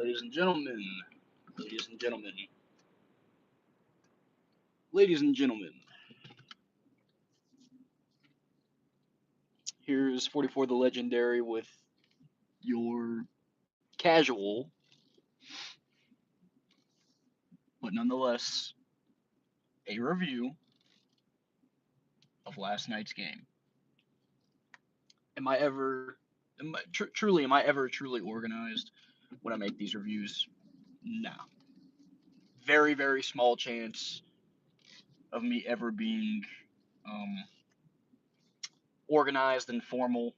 Ladies and gentlemen, ladies and gentlemen, ladies and gentlemen, here's 44 the Legendary with your casual, but nonetheless, a review of last night's game. Am I ever truly organized when I make these reviews? No. Very, very small chance of me ever being um, organized and formal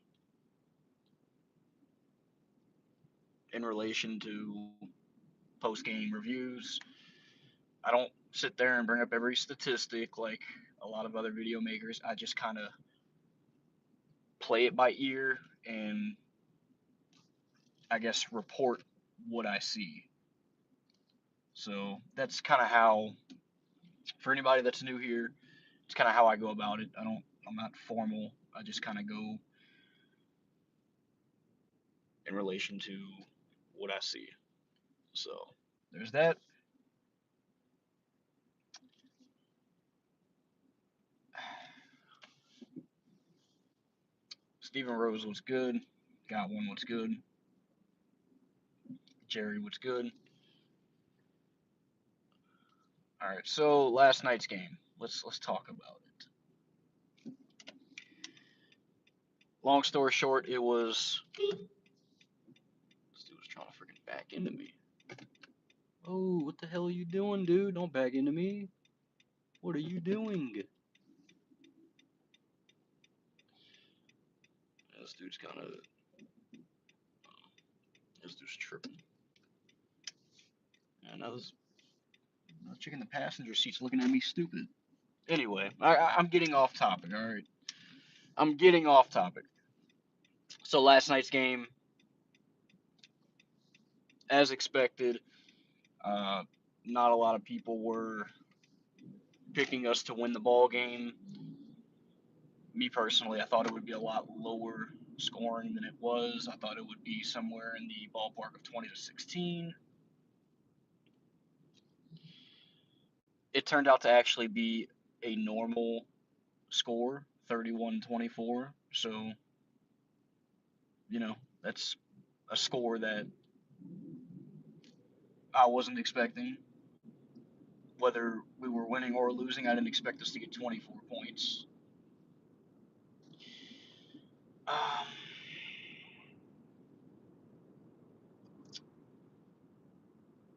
in relation to post-game reviews. I don't sit there and bring up every statistic like a lot of other video makers. I just kind of play it by ear and I guess report what I see. So that's kind of how, for anybody that's new here, it's kind of how I go about it. I'm not formal. I just kind of go in relation to what I see. So there's that. Steven Rose, what's good? Got one, what's good? Jerry, what's good? All right, so last night's game. Let's talk about it. Long story short, it was. This dude was trying to freaking back into me. Oh, what the hell are you doing, dude? Don't back into me. What are you doing? This dude's kind of. This dude's tripping. And now this. Chick in the passenger seat's looking at me stupid. Anyway, I'm getting off topic, alright? I'm getting off topic. So last night's game, as expected, not a lot of people were picking us to win the ball game. Me personally, I thought it would be a lot lower scoring than it was. I thought it would be somewhere in the ballpark of 20-16. It turned out to actually be a normal score, 31-24. So, that's a score that I wasn't expecting. Whether we were winning or losing, I didn't expect us to get 24 points. Um,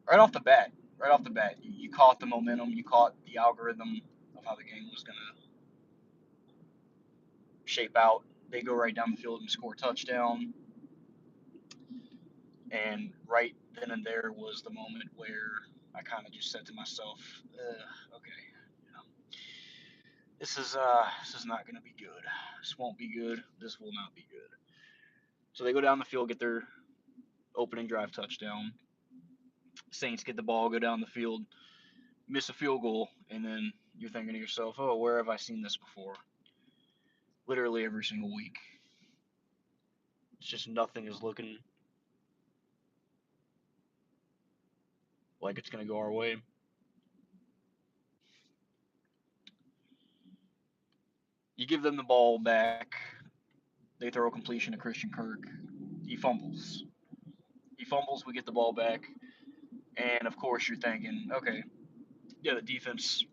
right off the bat, you caught the momentum, you caught the algorithm of how the game was going to shape out. They go right down the field and score a touchdown. And right then and there was the moment where I kind of just said to myself, okay, this is not going to be good. This won't be good. This will not be good. So they go down the field, get their opening drive touchdown. Saints get the ball, go down the field, miss a field goal, and then you're thinking to yourself, oh, where have I seen this before? Literally every single week. It's just nothing is looking like it's going to go our way. You give them the ball back, they throw a completion to Christian Kirk. He fumbles. We get the ball back, and of course you're thinking, okay, yeah, the defense,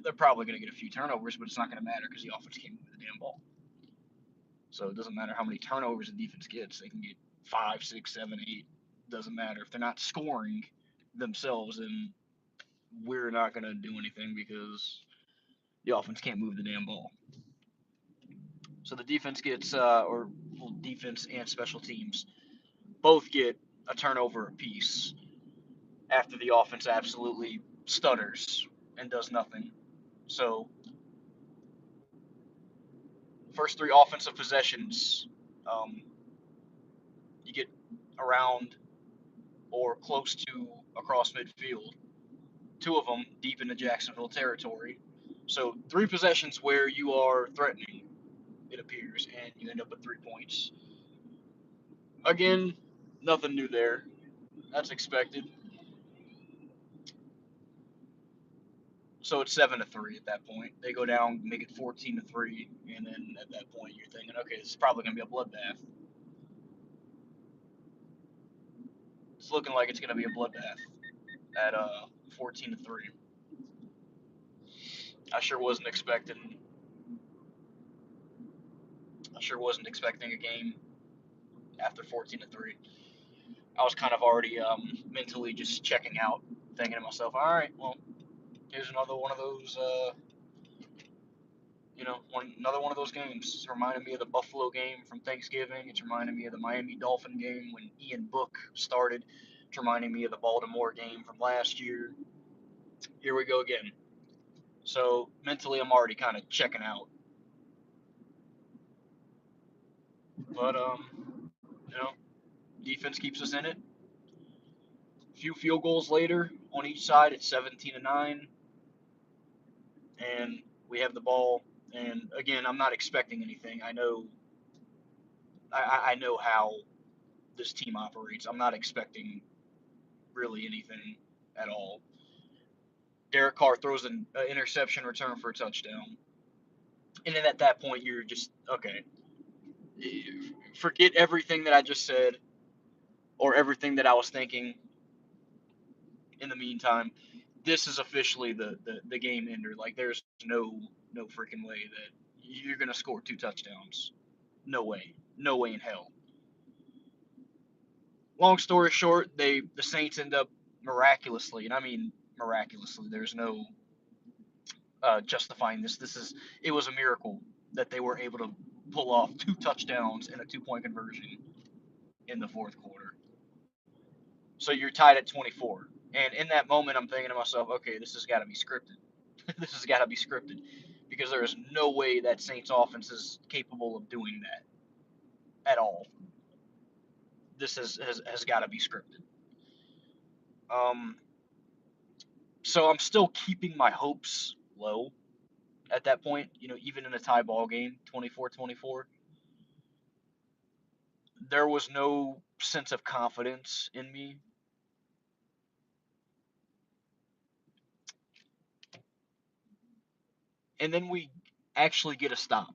they're probably going to get a few turnovers, but it's not going to matter because the offense can't move the damn ball. So it doesn't matter how many turnovers the defense gets. They can get 5, 6, 7, 8. Doesn't matter. If they're not scoring themselves, then we're not going to do anything because the offense can't move the damn ball. So the defense gets, defense and special teams both get a turnover apiece after the offense absolutely stutters and does nothing. So, first 3 offensive possessions, you get around or close to across midfield. 2 of them deep into Jacksonville territory. So 3 possessions where you are threatening, it appears, and you end up with 3 points. Again, nothing new there. That's expected. So it's 7-3 at that point. They go down, make it 14-3, and then at that point you're thinking, okay, this is probably gonna be a bloodbath. It's looking like it's gonna be a bloodbath at 14-3. I sure wasn't expecting. I sure wasn't expecting a game after 14-3. I was kind of already mentally just checking out, thinking to myself, all right, well, here's another one of those. Another one of those games. It's reminding me of the Buffalo game from Thanksgiving. It's reminding me of the Miami Dolphin game when Ian Book started. It's reminding me of the Baltimore game from last year. Here we go again. So mentally, I'm already kind of checking out. But defense keeps us in it. A few field goals later on each side, it's 17-9, and we have the ball. And again, I'm not expecting anything. I know how this team operates. I'm not expecting really anything at all. Derek Carr throws an interception return for a touchdown. And then at that point, you're just, okay, forget everything that I just said or everything that I was thinking in the meantime. This is officially the game ender. Like, there's no freaking way that you're going to score 2 touchdowns. No way. No way in hell. Long story short, the Saints end up miraculously, and I mean miraculously, there's no justifying this. It was a miracle that they were able to pull off 2 touchdowns and a 2-point conversion in the fourth quarter. So you're tied at 24, and in that moment, I'm thinking to myself, okay, this has got to be scripted. This has got to be scripted because there is no way that Saints offense is capable of doing that at all. This has got to be scripted. Um, so I'm still keeping my hopes low at that point. Even in a tie ball game, 24-24. There was no sense of confidence in me. And then we actually get a stop.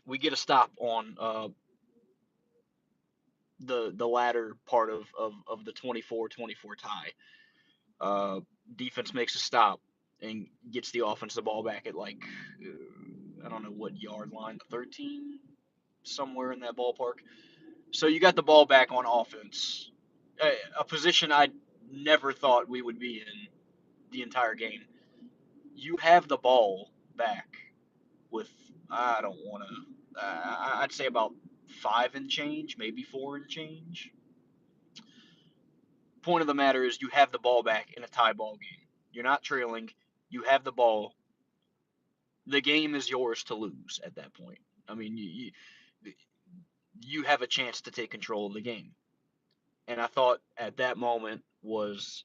We get a stop on the latter part of the 24-24 tie. Defense makes a stop and gets the offense the ball back at like I don't know what yard line, 13, somewhere in that ballpark. So you got the ball back on offense, a position I never thought we would be in the entire game. You have the ball back with I don't want to. I'd say about 5 and change, maybe 4 and change. Point of the matter is, you have the ball back in a tie ball game. You're not trailing. You have the ball. The game is yours to lose at that point. I mean, you have a chance to take control of the game. And I thought at that moment was,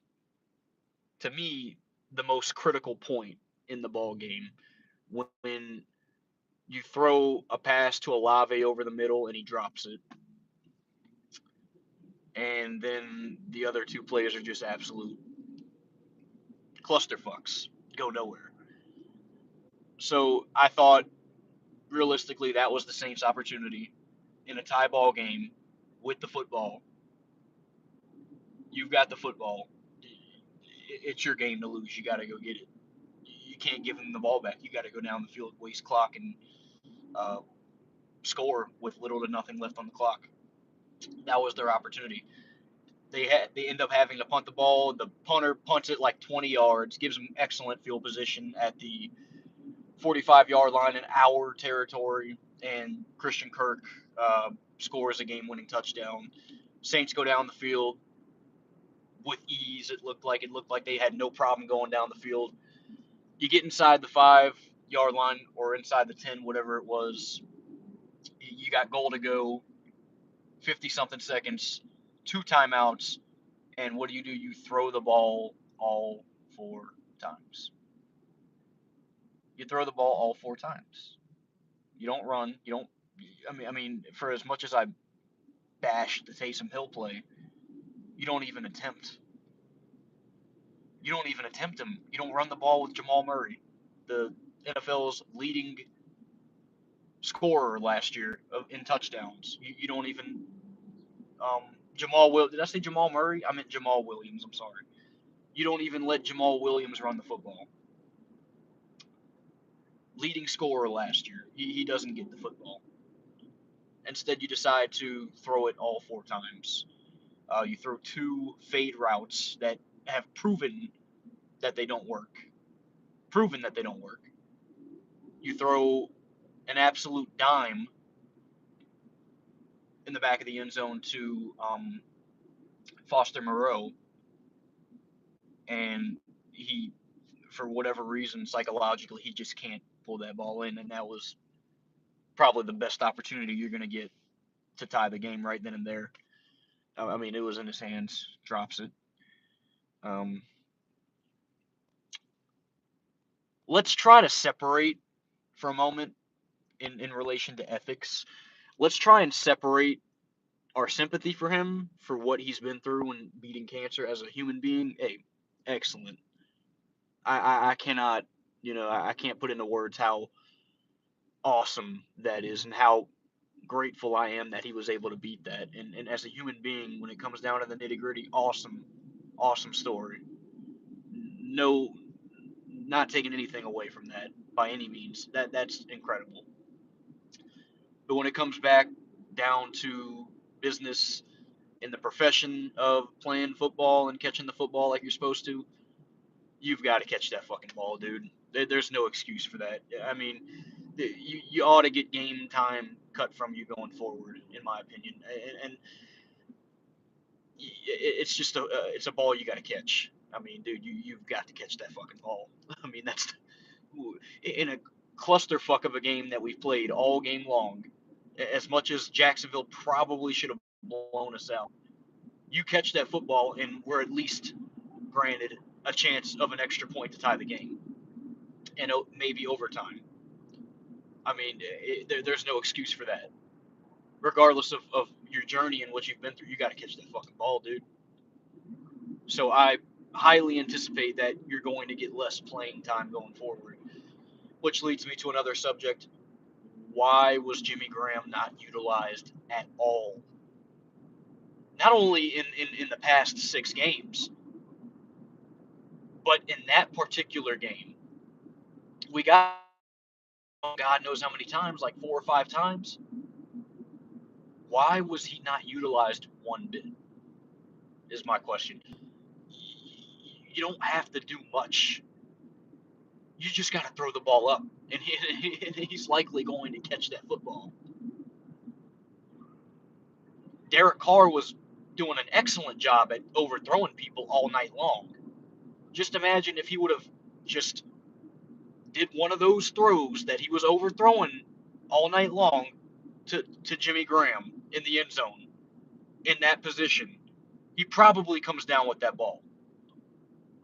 to me, the most critical point in the ball game when you throw a pass to Olave over the middle and he drops it, and then the other two plays are just absolute clusterfucks, go nowhere. So I thought realistically that was the Saints' opportunity in a tie ball game with the football. You've got the football. It's your game to lose. You got to go get it. You can't give them the ball back. You got to go down the field, waste clock, and uh, score with little to nothing left on the clock. That was their opportunity. They end up having to punt the ball. The punter punts it like 20 yards, gives them excellent field position at the 45-yard line in our territory, and Christian Kirk scores a game-winning touchdown. Saints go down the field with ease. It looked like they had no problem going down the field. You get inside the 5-yard line or inside the 10, whatever it was. You got goal to go, 50-something seconds, 2 timeouts, and what do? You throw the ball all 4 times. You throw the ball all 4 times. You don't run. You don't. I mean, for as much as I bash the Taysom Hill play, You don't even attempt. You don't even attempt him. You don't run the ball with Jamal Murray, the NFL's leading scorer last year in touchdowns. You don't even Did I say Jamal Murray? I meant Jamal Williams. I'm sorry. You don't even let Jamal Williams run the football. Leading scorer last year. He doesn't get the football. Instead, you decide to throw it all 4 times. You throw 2 fade routes that have proven that they don't work. Proven that they don't work. You throw an absolute dime in the back of the end zone to Foster Moreau, and he, for whatever reason, psychologically, he just can't pull that ball in, and that was probably the best opportunity you're going to get to tie the game right then and there. I mean, it was in his hands, drops it. Let's try to separate for a moment in relation to ethics. Let's try and separate our sympathy for him for what he's been through and beating cancer as a human being. Hey, excellent. I cannot, I can't put into words how awesome that is and how grateful I am that he was able to beat that. And as a human being, when it comes down to the nitty gritty, awesome, awesome story. No, not taking anything away from that by any means. That's incredible. But when it comes back down to business in the profession of playing football and catching the football like you're supposed to, you've got to catch that fucking ball, dude. There's no excuse for that. I mean, you ought to get game time cut from you going forward, in my opinion. And it's just it's a ball you got to catch. I mean, dude, you've got to catch that fucking ball. I mean, that's in a clusterfuck of a game that we've played all game long. As much as Jacksonville probably should have blown us out, you catch that football and we're at least granted a chance of an extra point to tie the game and maybe overtime. I mean, there's no excuse for that. Regardless of your journey and what you've been through, you got to catch that fucking ball, dude. So I highly anticipate that you're going to get less playing time going forward, which leads me to another subject. Why was Jimmy Graham not utilized at all? Not only in the past 6 games, but in that particular game. We got God knows how many times, like 4 or 5 times. Why was he not utilized one bit? Is my question. You don't have to do much. You just got to throw the ball up, and he's likely going to catch that football. Derek Carr was doing an excellent job at overthrowing people all night long. Just imagine if he would have just did one of those throws that he was overthrowing all night long to Jimmy Graham in the end zone in that position. He probably comes down with that ball.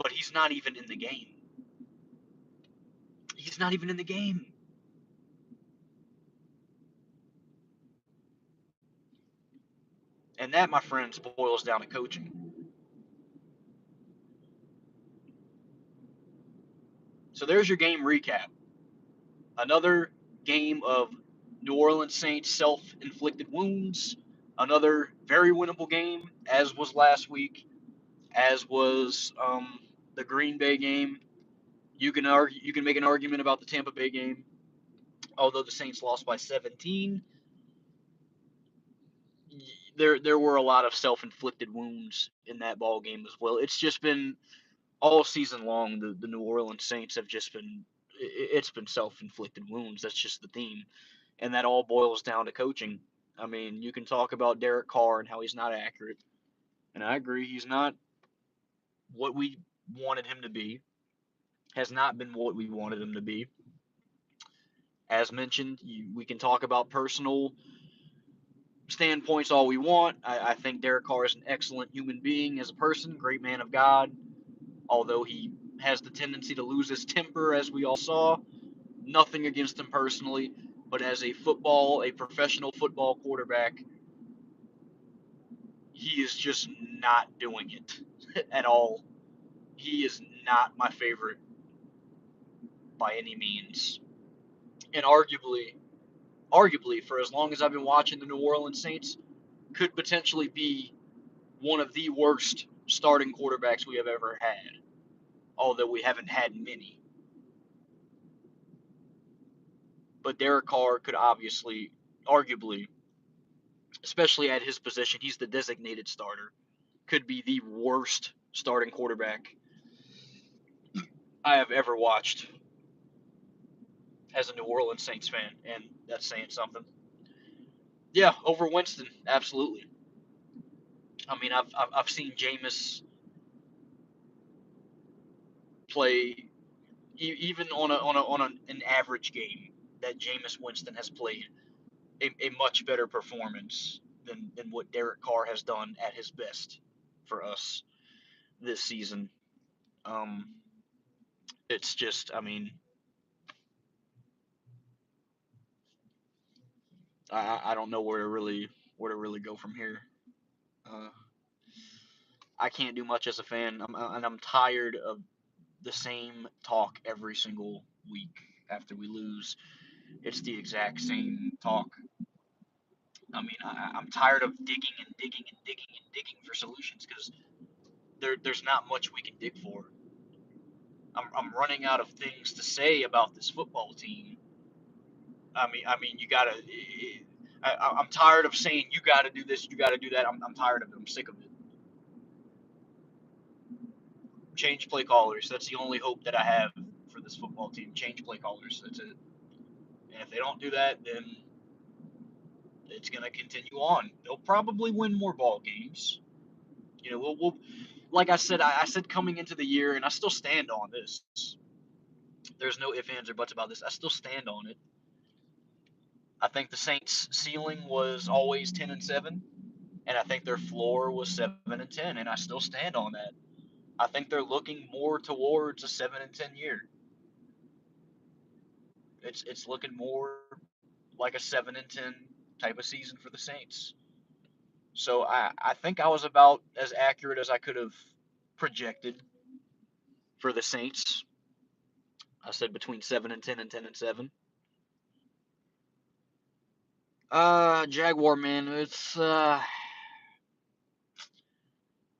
But he's not even in the game. He's not even in the game. And that, my friends, boils down to coaching. So there's your game recap. Another game of New Orleans Saints self-inflicted wounds. Another very winnable game, as was last week, as was the Green Bay game. You can make an argument about the Tampa Bay game, although the Saints lost by 17. There were a lot of self-inflicted wounds in that ball game as well. It's just been all season long. The New Orleans Saints have just been it's been self-inflicted wounds. That's just the theme, and that all boils down to coaching. I mean, you can talk about Derek Carr and how he's not accurate, and I agree he's not what we wanted him to be. Has not been what we wanted him to be. As mentioned, we can talk about personal standpoints all we want. I think Derek Carr is an excellent human being as a person, great man of God, although he has the tendency to lose his temper, as we all saw. Nothing against him personally, but as a professional football quarterback, he is just not doing it at all. He is not my favorite by any means. And arguably, for as long as I've been watching the New Orleans Saints, could potentially be one of the worst starting quarterbacks we have ever had, although we haven't had many. But Derek Carr could arguably, especially at his position, he's the designated starter, could be the worst starting quarterback I have ever watched as a New Orleans Saints fan, and that's saying something. Yeah, over Winston, absolutely. I mean, I've seen Jameis play even on an average game that Jameis Winston has played a much better performance than what Derek Carr has done at his best for us this season. Um, it's just, I mean, I don't know where to really go from here. Uh, I can't do much as a fan, and I'm tired of the same talk every single week after we lose. It's the exact same talk. I mean, I'm tired of digging and digging and digging and digging for solutions because there's not much we can dig for. I'm running out of things to say about this football team. I mean, you gotta. I'm tired of saying you gotta do this, you gotta do that. I'm tired of it. I'm sick of it. Change play callers. That's the only hope that I have for this football team. Change play callers. That's it. And if they don't do that, then it's gonna continue on. They'll probably win more ball games. We'll like I said coming into the year, and I still stand on this. There's no ifs, ands, or buts about this. I still stand on it. I think the Saints' ceiling was always 10-7, and I think their floor was 7-10, and I still stand on that. I think they're looking more towards a 7-10 year. It's looking more like a 7-10 type of season for the Saints. So I think I was about as accurate as I could have projected for the Saints. I said between 7-10 and 10-7. Jaguar man, it's I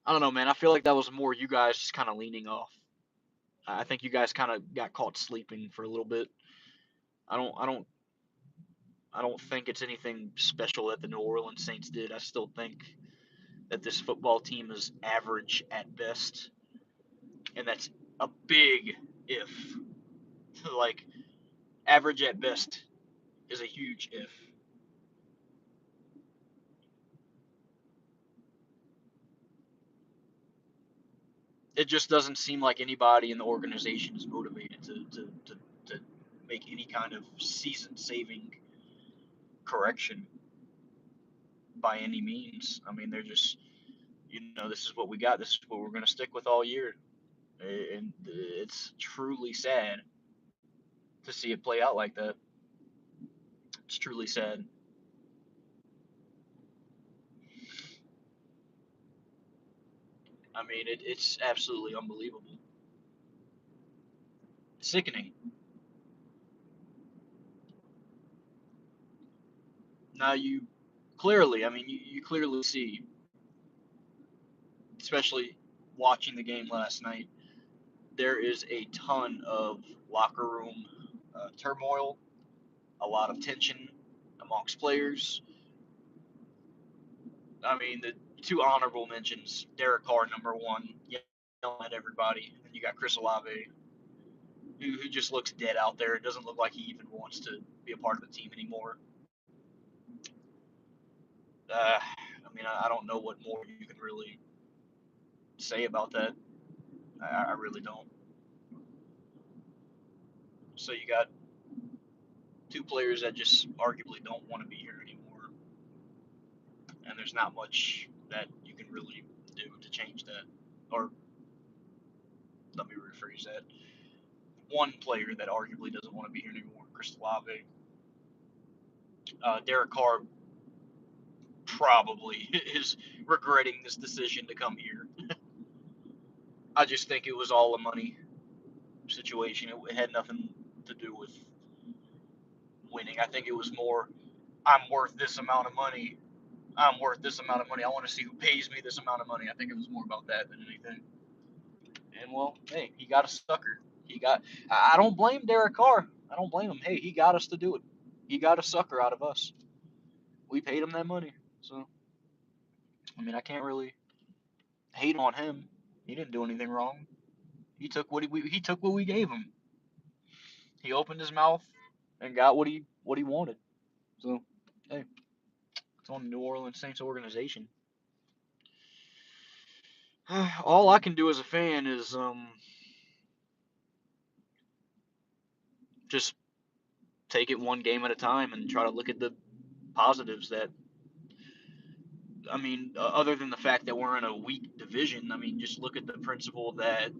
don't know, man. I feel like that was more you guys just kind of leaning off. I think you guys kind of got caught sleeping for a little bit. I don't I don't I don't think it's anything special that the New Orleans Saints did. I still think that this football team is average at best, and that's a big if. Like average at best is a huge if. It just doesn't seem like anybody in the organization is motivated to make any kind of season saving correction by any means. I mean, they're just, this is what we got. This is what we're going to stick with all year. And it's truly sad to see it play out like that. It's truly sad. I mean, it's absolutely unbelievable. Sickening. Now, you clearly see, especially watching the game last night, there is a ton of locker room turmoil, a lot of tension amongst players. I mean, the two honorable mentions: Derek Carr, number one, yelling at everybody, and you got Chris Olave, who just looks dead out there. It doesn't look like he even wants to be a part of the team anymore. I mean, I don't know what more you can really say about that. I really don't. So you got two players that just arguably don't want to be here anymore, and there's not much that you can really do to change that. Or let me rephrase that: one player that arguably doesn't want to be here anymore, Chris Olave. Derek Carr probably is regretting this decision to come here. I just think it was all a money situation. It had nothing to do with winning. I think it was more, I'm worth this amount of money. I'm worth this amount of money. I want to see who pays me this amount of money. I think it was more about that than anything. And well, hey, he got a sucker. He got. I don't blame Derek Carr. I don't blame him. Hey, he got us to do it. He got a sucker out of us. We paid him that money. So I mean, I can't really hate on him. He didn't do anything wrong. He took what we gave him. He opened his mouth and got what he wanted. So hey, it's on the New Orleans Saints organization. All I can do as a fan is just take it one game at a time and try to look at the positives that I mean, other than the fact that we're in a weak division, I mean, just look at the principle that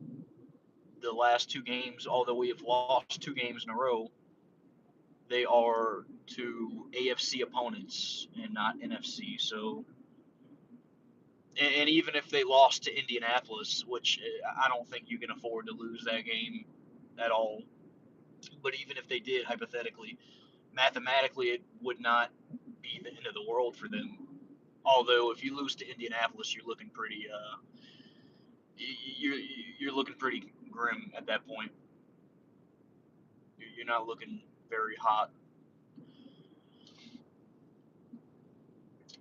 the last two games, although we have lost two games in a row, they are to AFC opponents and not NFC. So, and even if they lost to Indianapolis, which I don't think you can afford to lose that game at all, but even if they did, hypothetically, mathematically, it would not be the end of the world for them. Although, if you lose to Indianapolis, you're looking pretty you're you're looking pretty grim at that point. You're not looking very hot.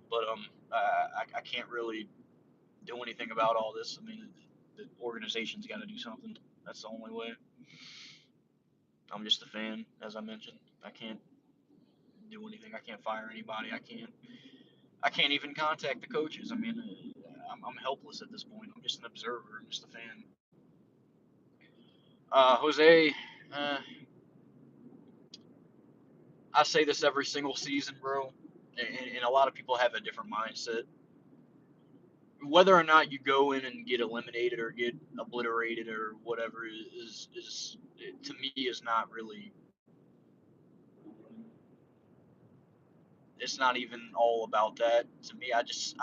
But I can't really do anything about all this. I mean, the organization's got to do something. That's the only way. I'm just a fan, as I mentioned. I can't do anything. I can't fire anybody. I can't even contact the coaches. I mean, I'm helpless at this point. I'm just an observer. I'm just a fan. Jose, uh, I say this every single season, bro, and a lot of people have a different mindset. Whether or not you go in and get eliminated or get obliterated or whatever is to me is not really. It's not even all about that. To me, I just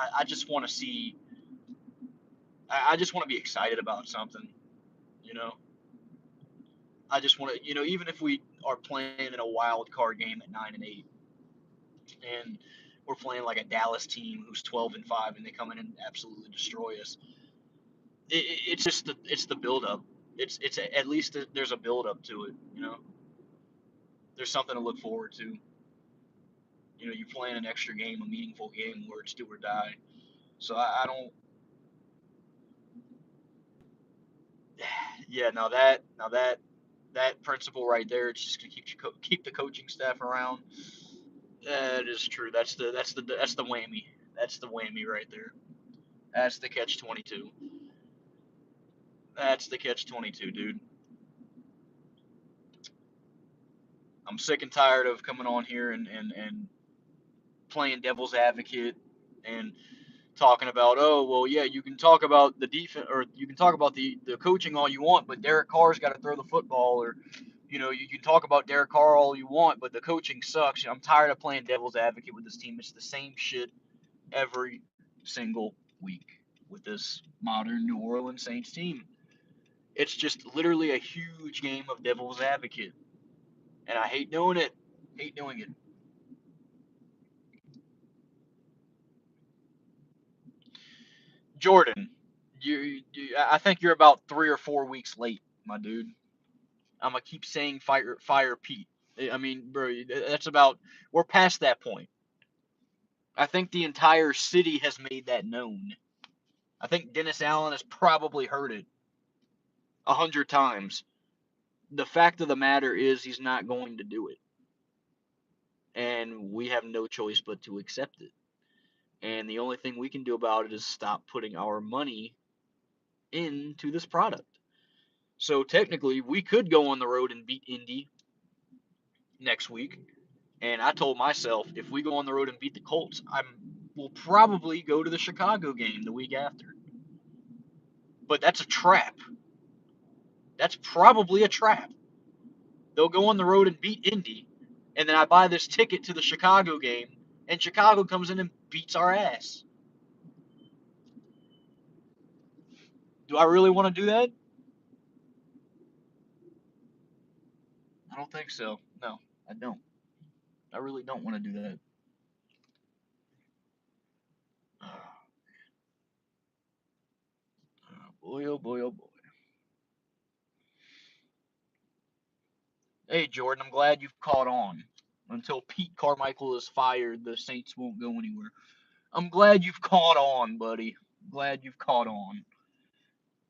want to see. I just want to be excited about something. You know, I just want to. Even if we are playing in a wild card game at 9-8, and we're playing like a Dallas team who's 12-5, and they come in and absolutely destroy us. It's just the build up. It's at least there's a build up to it. There's something to look forward to. You playing an extra game, a meaningful game where it's do or die. So I don't. Yeah, now that principle right there, it's just gonna keep the coaching staff around. That is true. That's the whammy. That's the whammy right there. That's the catch 22. That's the catch 22, dude. I'm sick and tired of coming on here and playing devil's advocate and talking about, oh well, yeah, you can talk about the defense or you can talk about the coaching all you want, but Derek Carr's got to throw the football, or you can talk about Derek Carr all you want, but the coaching sucks. I'm tired of playing devil's advocate with this team. It's the same shit every single week with this modern New Orleans Saints team. It's just literally a huge game of devil's advocate, and I hate doing it. Hate doing it. Jordan, I think you're about 3 or 4 weeks late, my dude. I'm gonna keep saying fire Pete. I mean, bro, that's about we're past that point. I think the entire city has made that known. I think Dennis Allen has probably heard it 100 times. The fact of the matter is he's not going to do it, and we have no choice but to accept it. And the only thing we can do about it is stop putting our money into this product. So technically, we could go on the road and beat Indy next week. And I told myself, if we go on the road and beat the Colts, we'll probably go to the Chicago game the week after. But that's a trap. That's probably a trap. They'll go on the road and beat Indy, and then I buy this ticket to the Chicago game, and Chicago comes in and beats our ass. Do I really want to do that? I don't think so. No, I don't. I really don't want to do that. Boy, oh boy, oh boy. Hey, Jordan, I'm glad you've caught on. Until Pete Carmichael is fired, the Saints won't go anywhere. I'm glad you've caught on, buddy. Glad you've caught on.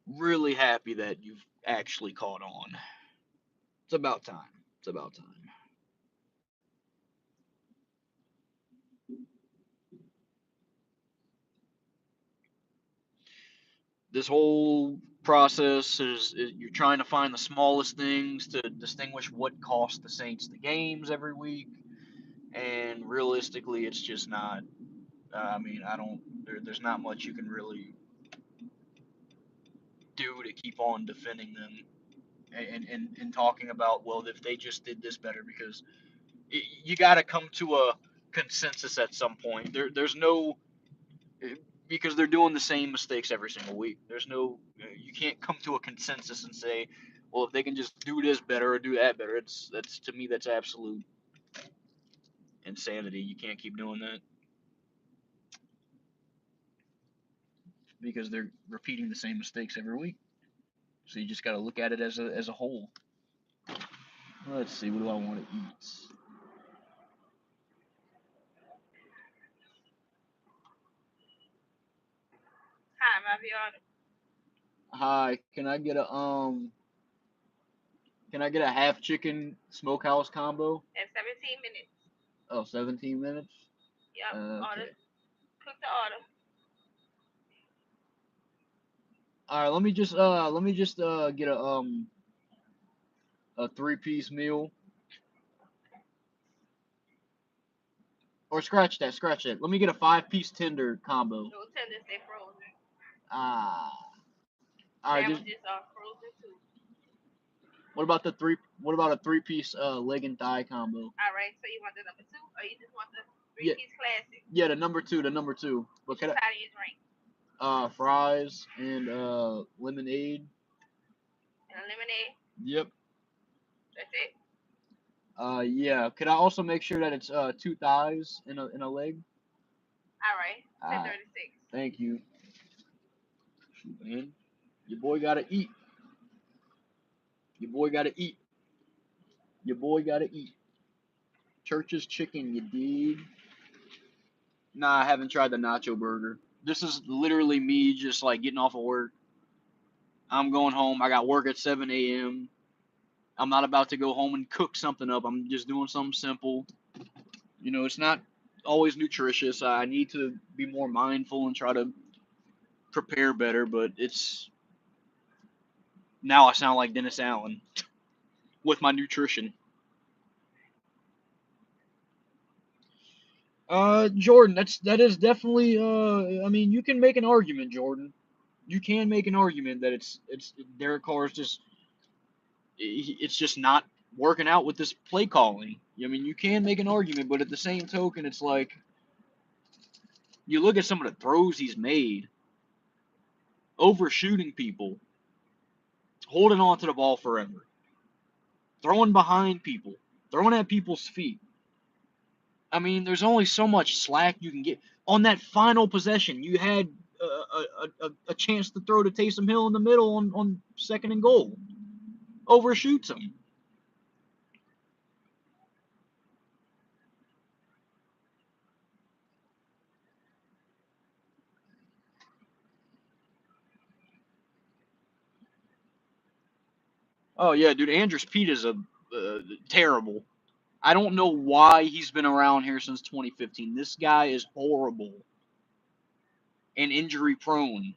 Really happy that you've actually caught on. It's about time. It's about time. This whole process is you're trying to find the smallest things to distinguish what cost the Saints the games every week, and realistically, it's just not. I mean, I don't. There's not much you can really do to keep on defending them and talking about, well, if they just did this better, because you got to come to a consensus at some point. There's no, because they're doing the same mistakes every single week. There's no, you can't come to a consensus and say, well, if they can just do this better or do that better. That's to me, that's absolute insanity. You can't keep doing that because they're repeating the same mistakes every week. So you just got to look at it as a whole. Let's see, what do I want to eat? Hi, Maviana. Hi, can I get a half chicken smokehouse combo? In 17 minutes. Oh, 17 minutes? Yep. Order. Okay. Cook the order. All right, let me just get a 3-piece meal. Or scratch that. Let me get a 5-piece tender combo. No tenders, they frozen. Ah. All right, just Sandwiches are frozen too. what about a 3-piece leg and thigh combo? All right. So you want the number 2, or you just want the Yeah, three-piece classic? yeah, the number two. But Which side of your drink? fries and lemonade. And a lemonade. Yep. That's it. Yeah. Could I also make sure that it's 2 thighs in a leg? All right. Ah, 10:36. thank you. Shoot, man. Your boy gotta eat. Your boy gotta eat. Your boy gotta eat. Church's chicken, you dig? Nah, I haven't tried the nacho burger. This is literally me just like getting off of work. I'm going home. I got work at 7 a.m. I'm not about to go home and cook something up. I'm just doing something simple. You know, it's not always nutritious. I need to be more mindful and try to prepare better, but it's now I sound like Dennis Allen with my nutrition. Jordan, that is definitely I mean, you can make an argument, Jordan. You can make an argument that it's Derek Carr is just it's just not working out with this play calling. I mean, you can make an argument, but at the same token, it's like you look at some of the throws he's made, overshooting people, holding on to the ball forever, throwing behind people, throwing at people's feet. I mean, there's only so much slack you can get. On that final possession, you had a chance to throw to Taysom Hill in the middle on 2nd and goal. Overshoots him. Oh yeah, dude, Andrews Pete is a terrible. I don't know why he's been around here since 2015. This guy is horrible and injury prone.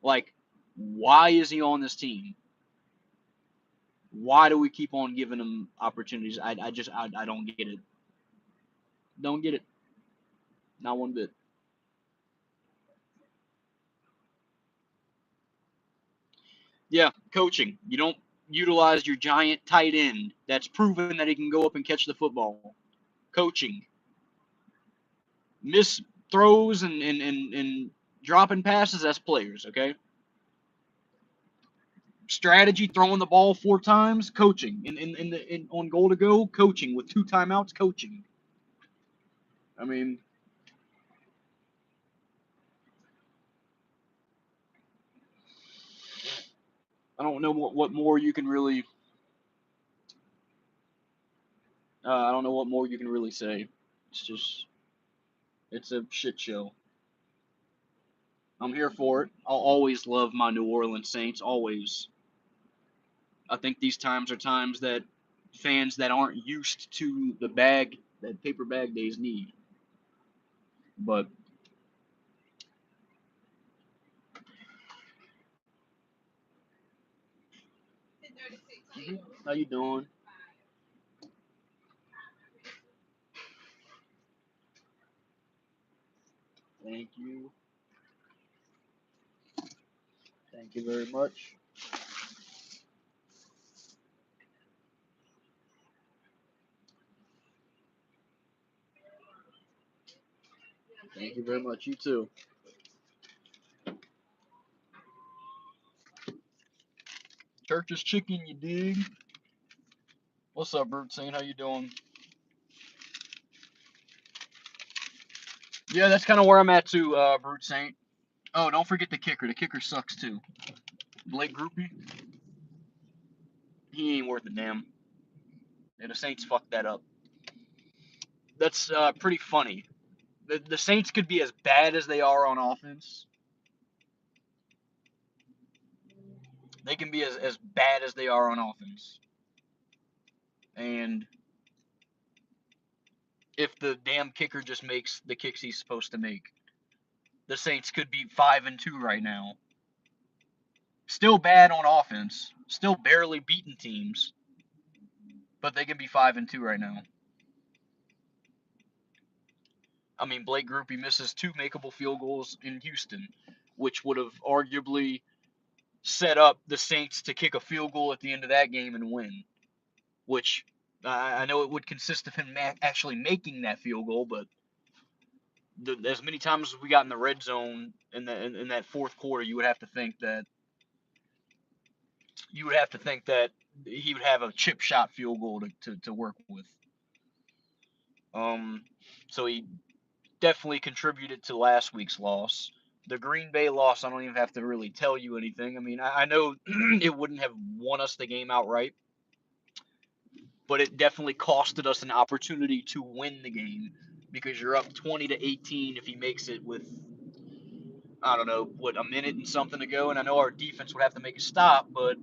Like, why is he on this team? Why do we keep on giving him opportunities? I don't get it. Don't get it. Not one bit. Yeah, coaching. You don't utilize your giant tight end that's proven that he can go up and catch the football. Coaching. Miss throws and dropping passes, that's players, okay? Strategy, throwing the ball 4 times, coaching. On goal to go, coaching with 2 timeouts, coaching. I mean, I don't know what more you can really. I don't know what more you can really say. It's a shit show. I'm here for it. I'll always love my New Orleans Saints. Always. I think these times are times that fans that aren't used to the bag that paper bag days need. But how you doing? Thank you. Thank you very much. Thank you very much. You too. Church's chicken, you dig? What's up, Brute Saint? How you doing? Yeah, that's kind of where I'm at too, Brute Saint. Oh, don't forget the kicker. The kicker sucks too. Blake Groupie, he ain't worth a damn. And the Saints fucked that up. That's pretty funny. The Saints could be as bad as they are on offense. They can be as bad as they are on offense. And if the damn kicker just makes the kicks he's supposed to make, the Saints could be 5-2 right now. Still bad on offense. Still barely beating teams. But they can be 5-2 right now. I mean, Blake Groupie misses 2 makeable field goals in Houston, which would have arguably set up the Saints to kick a field goal at the end of that game and win. Which I know it would consist of him actually making that field goal, but as many times as we got in the red zone in that fourth quarter, you would have to think that he would have a chip shot field goal to work with. So he definitely contributed to last week's loss. The Green Bay loss, I don't even have to really tell you anything. I mean, I know it wouldn't have won us the game outright, but it definitely costed us an opportunity to win the game because you're up 20-18 if he makes it with, I don't know, a minute and something to go. And I know our defense would have to make a stop, but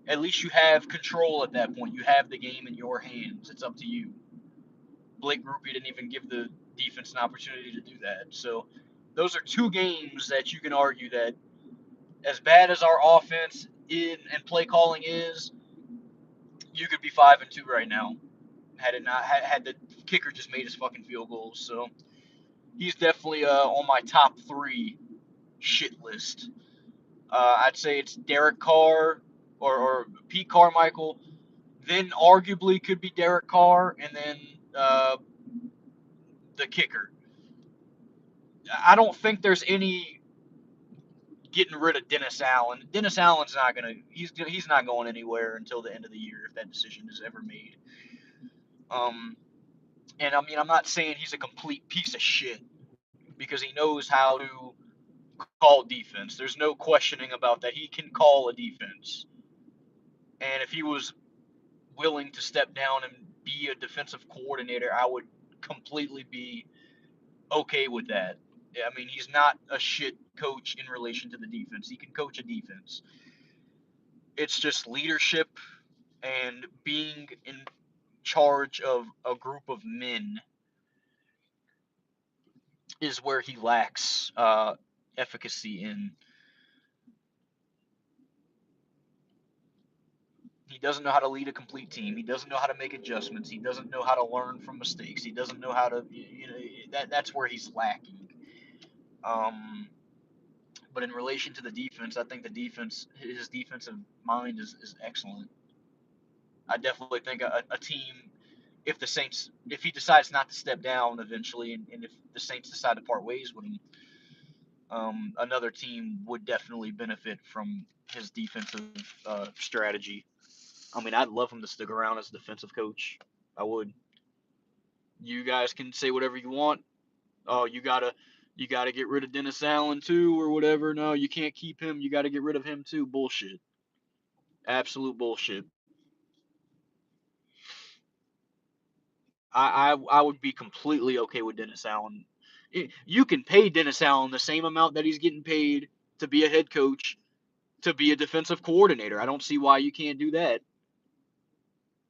at least you have control at that point. You have the game in your hands. It's up to you. Blake Groupie didn't even give the defense an opportunity to do that. So those are 2 games that you can argue that as bad as our offense and play calling is, you could be 5-2 right now had it not had the kicker just made his fucking field goals. So he's definitely on my top 3 shit list. I'd say it's Derek Carr or Pete Carmichael, then arguably could be Derek Carr, and then the kicker. I don't think there's any getting rid of Dennis Allen. Dennis Allen's not gonna. He's not going anywhere until the end of the year if that decision is ever made. And I mean, I'm not saying he's a complete piece of shit because he knows how to call defense. There's no questioning about that. He can call a defense. And if he was willing to step down and be a defensive coordinator, I would completely be okay with that. I mean, he's not a shit coach in relation to the defense. He can coach a defense. It's just leadership and being in charge of a group of men is where he lacks efficacy in. He doesn't know how to lead a complete team. He doesn't know how to make adjustments. He doesn't know how to learn from mistakes. He doesn't know how to, that's where he's lacking. But in relation to the defense, I think his defensive mind is excellent. I definitely think a team if he decides not to step down eventually, and if the Saints decide to part ways with him, another team would definitely benefit from his defensive strategy. I mean, I'd love him to stick around as defensive coach. I would. You guys can say whatever you want. Oh, you gotta get rid of Dennis Allen too, or whatever. No, you can't keep him. You got to get rid of him too. Bullshit. Absolute bullshit. I would be completely okay with Dennis Allen. You can pay Dennis Allen the same amount that he's getting paid to be a head coach, to be a defensive coordinator. I don't see why you can't do that.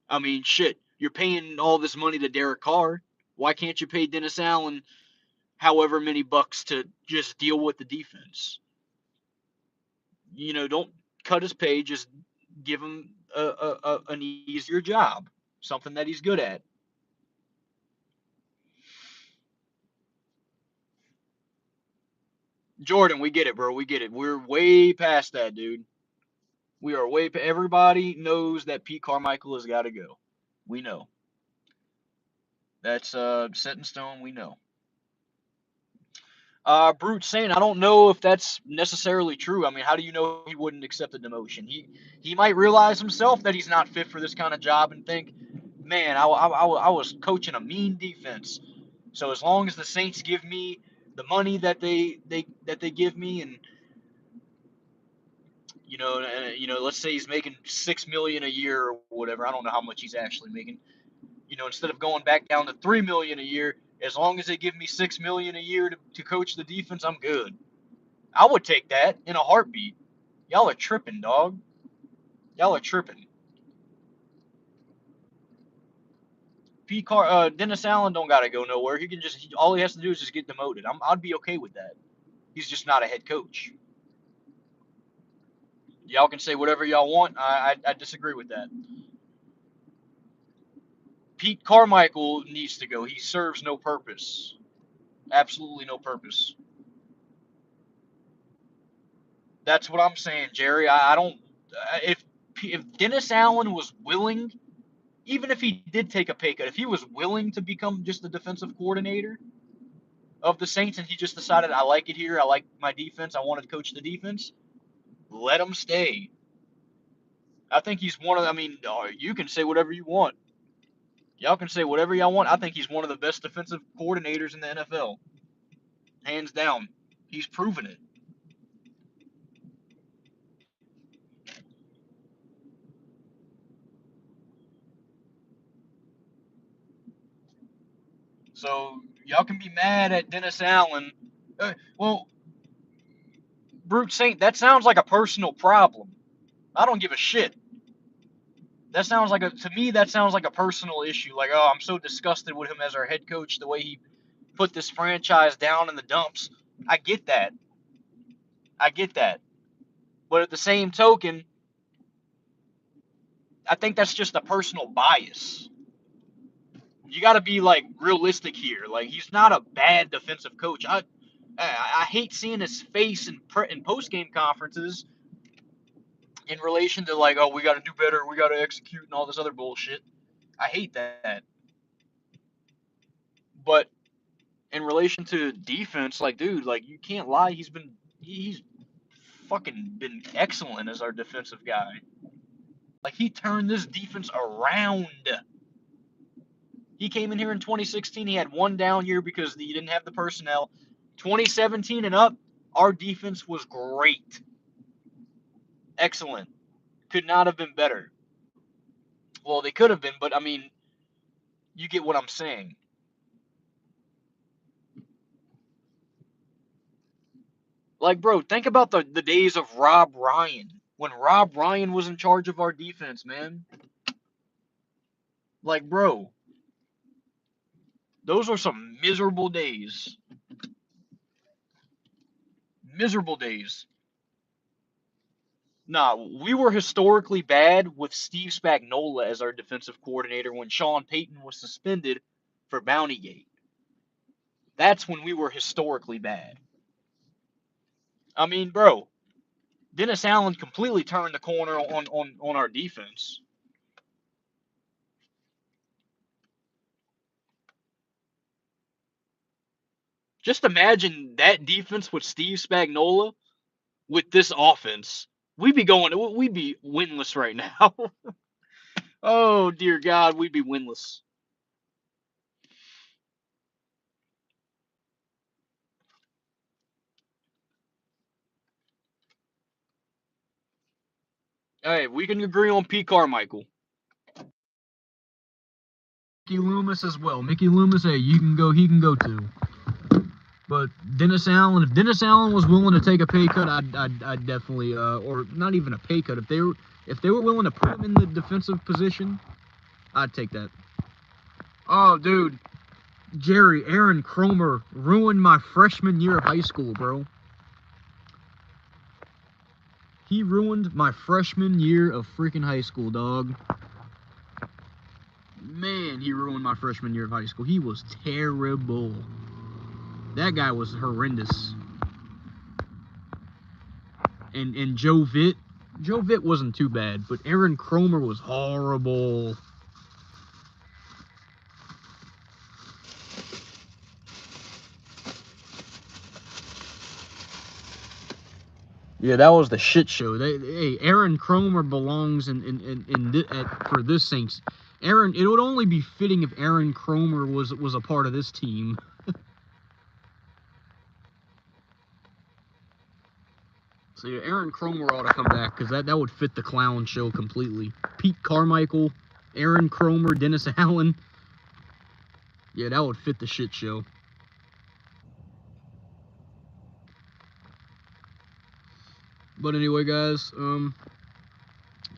I mean, shit, you're paying all this money to Derek Carr. Why can't you pay Dennis Allen however many bucks to just deal with the defense? Don't cut his pay. Just give him an easier job, something that he's good at. Jordan, we get it, bro. We get it. We're way past that, dude. We are way. Everybody knows that Pete Carmichael has got to go. We know that's set in stone. We know. Brute saying, I don't know if that's necessarily true. I mean, how do you know he wouldn't accept a demotion? He might realize himself that he's not fit for this kind of job and think, man, I was coaching a mean defense. So as long as the Saints give me the money that they give me, and let's say he's making $6 million a year or whatever. I don't know how much he's actually making. Instead of going back down to $3 million a year, as long as they give me $6 million a year to coach the defense, I'm good. I would take that in a heartbeat. Y'all are tripping, dog. Y'all are tripping. Dennis Allen don't gotta go nowhere. He can just all he has to do is just get demoted. I'd be okay with that. He's just not a head coach. Y'all can say whatever y'all want. I disagree with that. Pete Carmichael needs to go. He serves no purpose. Absolutely no purpose. That's what I'm saying, Jerry. I don't. If Dennis Allen was willing, even if he did take a pay cut, if he was willing to become just the defensive coordinator of the Saints and he just decided, I like it here, I like my defense, I want to coach the defense, let him stay. I think he's one of. I mean, you can say whatever you want. Y'all can say whatever y'all want. I think he's one of the best defensive coordinators in the NFL, hands down. He's proven it. So y'all can be mad at Dennis Allen. Well, Brute Saint, that sounds like a personal problem. I don't give a shit. That sounds like to me that sounds like a personal issue. Like, oh, I'm so disgusted with him as our head coach, the way he put this franchise down in the dumps. I get that. I get that. But at the same token, I think that's just a personal bias. You got to be like realistic here. Like, he's not a bad defensive coach. I hate seeing his face in post game conferences in relation to like, oh, we got to do better, we got to execute, and all this other bullshit. I hate that. But in relation to defense, like, dude, like, you can't lie. He's fucking been excellent as our defensive guy. Like, he turned this defense around. He came in here in 2016. He had one down year because he didn't have the personnel. 2017 and up, our defense was great. Excellent. Could not have been better. Well, they could have been, but I mean, you get what I'm saying. Like, bro, think about the days of Rob Ryan. When Rob Ryan was in charge of our defense, man. Like, bro, those are some miserable days. Miserable days. Nah, we were historically bad with Steve Spagnuolo as our defensive coordinator when Sean Payton was suspended for Bountygate. That's when we were historically bad. I mean, bro, Dennis Allen completely turned the corner on our defense. Just imagine that defense with Steve Spagnuolo with this offense. We'd be winless right now. Oh dear God, we'd be winless. Hey, we can agree on Pete Carmichael. Mickey Loomis as well. Mickey Loomis, hey, he can go too. But Dennis Allen, if Dennis Allen was willing to take a pay cut, I'd definitely, or not even a pay cut. If they were willing to put him in the defensive position, I'd take that. Oh, dude, Aaron Cromer ruined my freshman year of high school, bro. He ruined my freshman year of freaking high school, dog. Man, he ruined my freshman year of high school. He was terrible. That guy was horrendous. And Joe Vitt wasn't too bad, but Aaron Cromer was horrible. Yeah, that was the shit show. Hey, Aaron Cromer belongs for this Saints. It would only be fitting if Aaron Cromer was a part of this team. So yeah, Aaron Cromer ought to come back because that would fit the clown show completely. Pete Carmichael, Aaron Cromer, Dennis Allen. Yeah, that would fit the shit show. But anyway, guys, you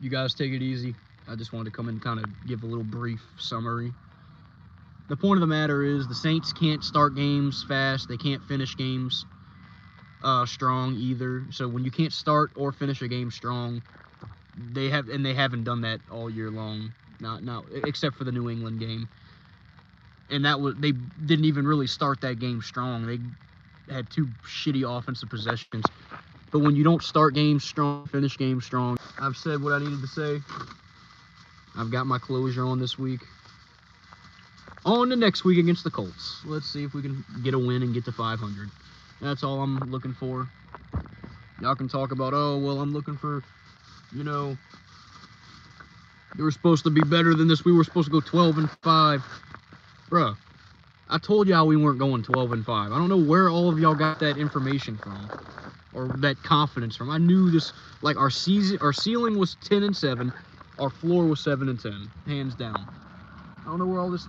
guys take it easy. I just wanted to come and kind of give a little brief summary. The point of the matter is the Saints can't start games fast. They can't finish games strong either. So when you can't start or finish a game strong, they haven't done that all year long. Not except for the New England game. And they didn't even really start that game strong. They had two shitty offensive possessions. But when you don't start games strong, finish games strong, I've said what I needed to say. I've got my closure on this week. On to next week against the Colts. Let's see if we can get a win and get to 500. That's all I'm looking for. Y'all can talk about, oh, well, I'm looking for, they were supposed to be better than this. We were supposed to go 12-5. Bruh, I told y'all we weren't going 12-5. I don't know where all of y'all got that information from or that confidence from. I knew this, like our ceiling was 10-7, our floor was 7-10, hands down. I don't know where all this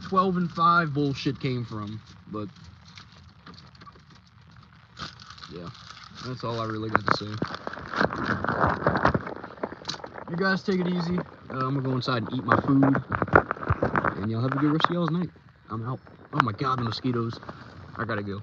12-5 bullshit came from, but yeah, that's all I really got to say. You guys take it easy. I'm gonna go inside and eat my food, and y'all have a good rest of y'all's night. I'm out. Oh my God, the mosquitoes. I gotta go.